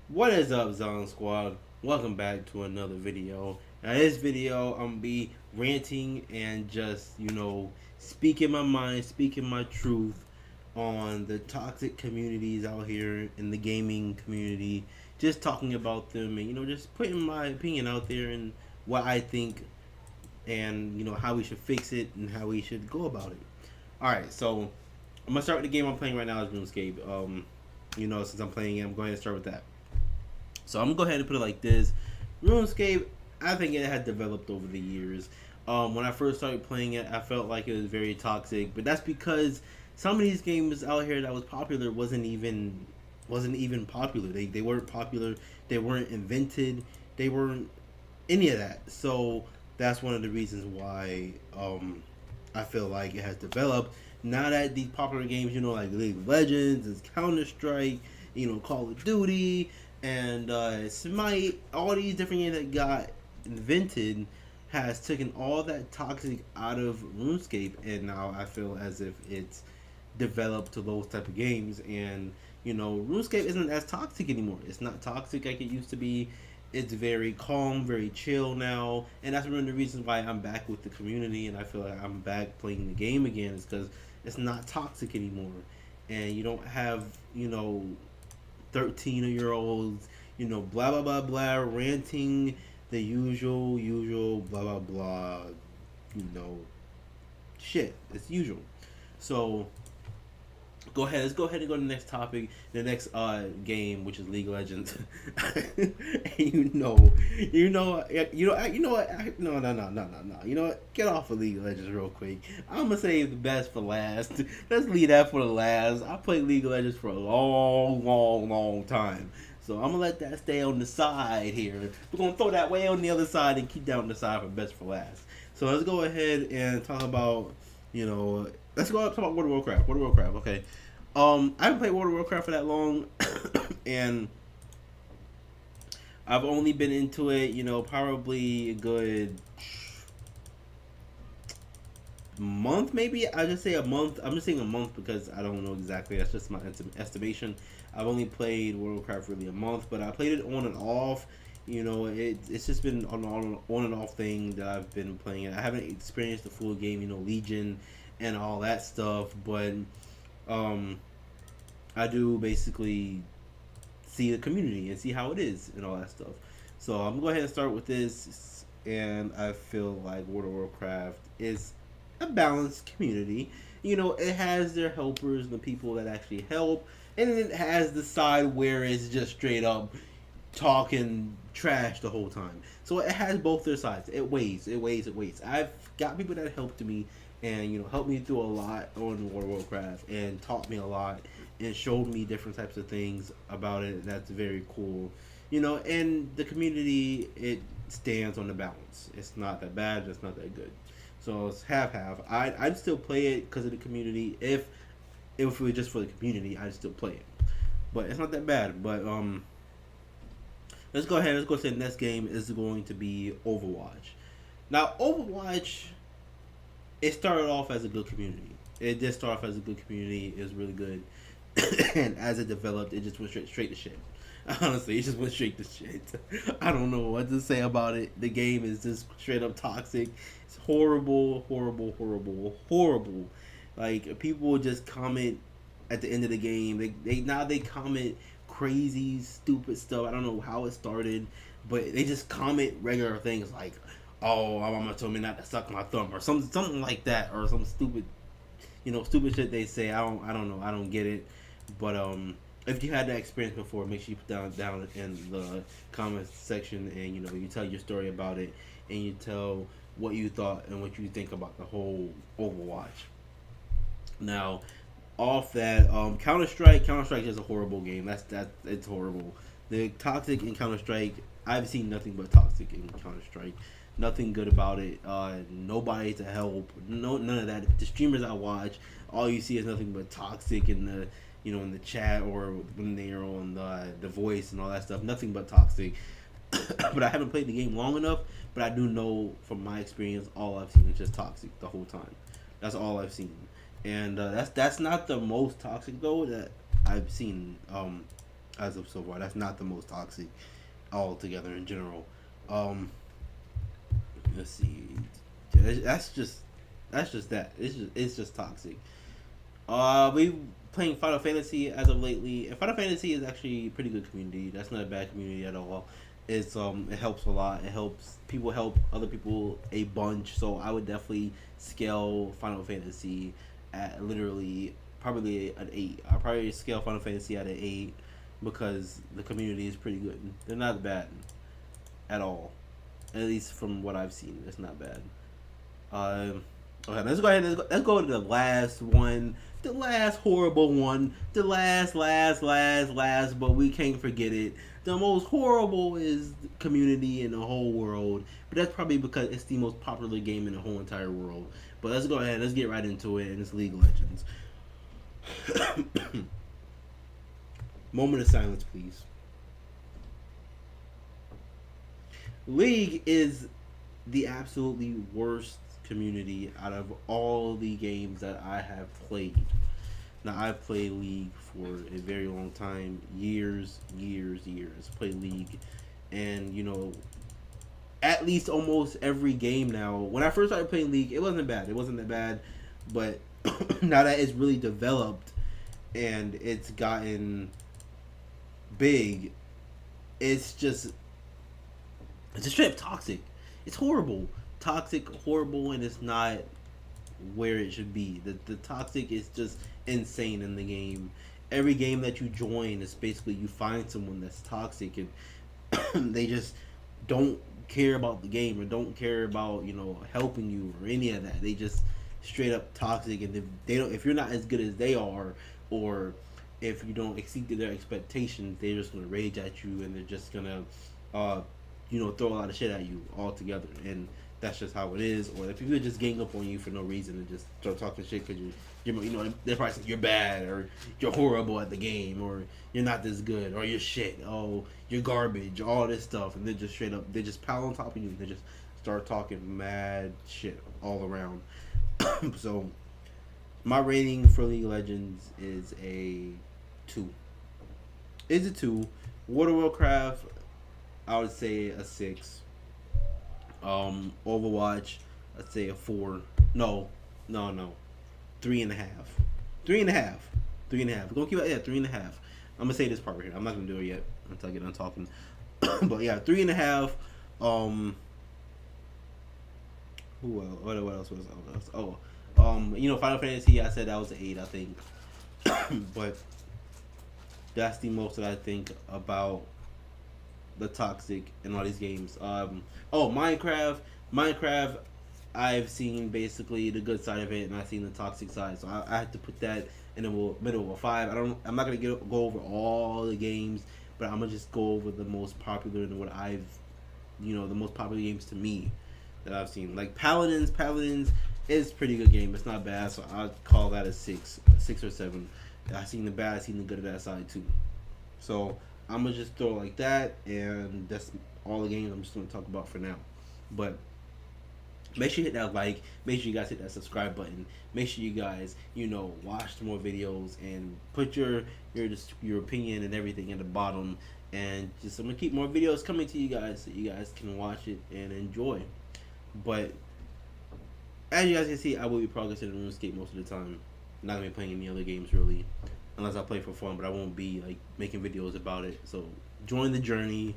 What is up, Zone Squad? Welcome back to another video. Now, this video, I'm gonna be ranting and just, speaking my mind, speaking my truth on the toxic communities out here in the gaming community. Just talking about them and, just putting my opinion out there and what I think and, how we should fix it and how we should go about it. Alright, so I'm gonna start with the game I'm playing right now is RuneScape. Since I'm playing it, I'm going to start with that. So I'm gonna go ahead and put it like this: RuneScape, I think it had developed over the years. When I first started playing it, I felt like it was very toxic, but that's because some of these games out here that was popular wasn't even popular. They weren't popular. They weren't invented. They weren't any of that. So that's one of the reasons why I feel like it has developed. Now that these popular games, like League of Legends, and Counter Strike, Call of Duty, and Smite, all these different games that got invented has taken all that toxic out of RuneScape, and now I feel as if it's developed to those type of games, and RuneScape isn't as toxic anymore. It's not toxic like it used to be. It's very calm, very chill now, and that's one of the reasons why I'm back with the community, and I feel like I'm back playing the game again. Is because it's not toxic anymore, and you don't have 13-year-olds, blah blah blah blah, ranting the usual blah blah blah, you know, shit. It's usual. So go ahead. Let's go ahead and go to the next topic, the next game, which is League of Legends. And no. You know what? Get off of League of Legends real quick. I'm gonna save the best for last. Let's leave that for the last. I played League of Legends for a long time. So I'm gonna let that stay on the side here. We're gonna throw that way on the other side and keep that on the side for best for last. So let's go ahead and talk about, you know, let's go talk about World of Warcraft. World of Warcraft, okay. I haven't played World of Warcraft for that long, and I've only been into it, probably a good month, maybe. I just say a month. I'm just saying a month because I don't know exactly. That's just my estimation. I've only played World of Warcraft really a month, but I played it on and off. It's just been on and off thing that I've been playing it. I haven't experienced the full game, Legion and all that stuff, but um, I do basically see the community and see how it is and all that stuff. So I'm gonna go ahead and start with this, and I feel like World of Warcraft is a balanced community. It has their helpers, the people that actually help, and then it has the side where it's just straight up talking trash the whole time. So it has both their sides. It weighs. I've got people that helped me and helped me through a lot on World of Warcraft and taught me a lot and showed me different types of things about it. That's very cool. And the community, it stands on the balance. It's not that bad. It's not that good. So it's half. I'd still play it because of the community. If it was just for the community, I'd still play it. But it's not that bad. But let's go ahead. Let's go to the next game. Is going to be Overwatch. Now, Overwatch, it started off as a good community. It did start off as a good community. It was really good, and as it developed, it just went straight to shit. Honestly, it just went straight to shit. I don't know what to say about it. The game is just straight up toxic. It's horrible. Like, people will just comment at the end of the game. They comment crazy, stupid stuff. I don't know how it started, but they just comment regular things like, "Oh, my mama told me not to suck my thumb," or something like that, or some stupid shit they say. I don't know. I don't get it. But if you had that experience before, make sure you put down in the comments section, and you tell your story about it, and you tell what you thought and what you think about the whole Overwatch. Now, off that, Counter Strike is a horrible game. It's horrible. The toxic in Counter Strike, I've seen nothing but toxic in Counter Strike. Nothing good about it. Nobody to help. No, none of that. The streamers I watch, all you see is nothing but toxic in the in the chat or when they're on the voice and all that stuff. Nothing but toxic. But I haven't played the game long enough. But I do know from my experience, all I've seen is just toxic the whole time. That's all I've seen, and that's not the most toxic though that I've seen. as of so far. That's not the most toxic altogether in general. Um, let's see. That's just that. It's just toxic. We playing Final Fantasy as of lately, and Final Fantasy is actually a pretty good community. That's not a bad community at all. It helps a lot. It helps people help other people a bunch. So I would definitely scale Final Fantasy at literally probably an 8. I'll probably scale Final Fantasy at an 8 because the community is pretty good. They're not bad at all, at least from what I've seen. It's not bad. Um, okay, let's go ahead. Let's go to the last one, the last horrible one, the last. But we can't forget it. The most horrible is Community in the whole world, but that's probably because it's the most popular game in the whole entire world. But let's go ahead. Let's get right into it. And it's League of Legends. Moment of silence, please. League is the absolutely worst community out of all the games that I have played. Now I've played League for a very long time, years. Played League, and at least almost every game now. When I first started playing League, it wasn't bad. It wasn't that bad, but now that it's really developed and it's gotten big, it's just straight up toxic. It's horrible, toxic, horrible, and it's not where it should be. The toxic is just insane in the game. Every game that you join is basically you find someone that's toxic and they just don't care about the game or don't care about helping you or any of that. They just straight up toxic, and if they don't, if you're not as good as they are, or if you don't exceed their expectations, they're just gonna rage at you and they're just gonna throw a lot of shit at you altogether. And that's just how it is. Or if people just gang up on you for no reason and just start talking shit because they're probably saying you're bad or you're horrible at the game or you're not this good or you're shit. Oh, you're garbage. All this stuff, and they just straight up they just pile on top of you. And they just start talking mad shit all around. So my rating for League of Legends is a 2. Is a 2. World of Warcraft, I would say a 6. Overwatch, I'd say a 4. No. 3.5. 3.5. 3.5. We're gonna keep it at 3.5. I'm gonna say this part right here. I'm not gonna do it yet until I get done talking. But yeah, 3.5. Who else? What else was else? Oh, Final Fantasy. I said that was an 8, I think. But that's the most that I think about the toxic in all these games. Minecraft. Minecraft, I've seen basically the good side of it, and I've seen the toxic side. So I have to put that in the middle of a 5. I'm not gonna go over all the games, but I'm gonna just go over the most popular and what the most popular games to me that I've seen. Like Paladins. Paladins is a pretty good game. It's not bad, so I'd call that a 6 or 7. I've seen the bad, I've seen the good of that side too. So I'm gonna just throw it like that, and that's all the games I'm just gonna talk about for now. But make sure you hit that like. Make sure you guys hit that subscribe button. Make sure you guys, watch some more videos and put your opinion and everything at the bottom. And I'm gonna keep more videos coming to you guys so you guys can watch it and enjoy. But as you guys can see, I will be progressing in RuneScape most of the time. I'm not gonna be playing any other games really, unless I play for fun. But I won't be like making videos about it. So join the journey.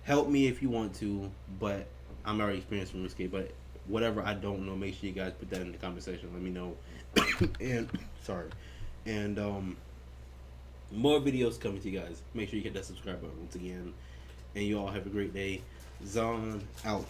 Help me if you want to, but I'm already experienced in RuneScape. But whatever I don't know, make sure you guys put that in the comment section. Let me know. And sorry, and more videos coming to you guys. Make sure you hit that subscribe button once again. And you all have a great day. Zon out.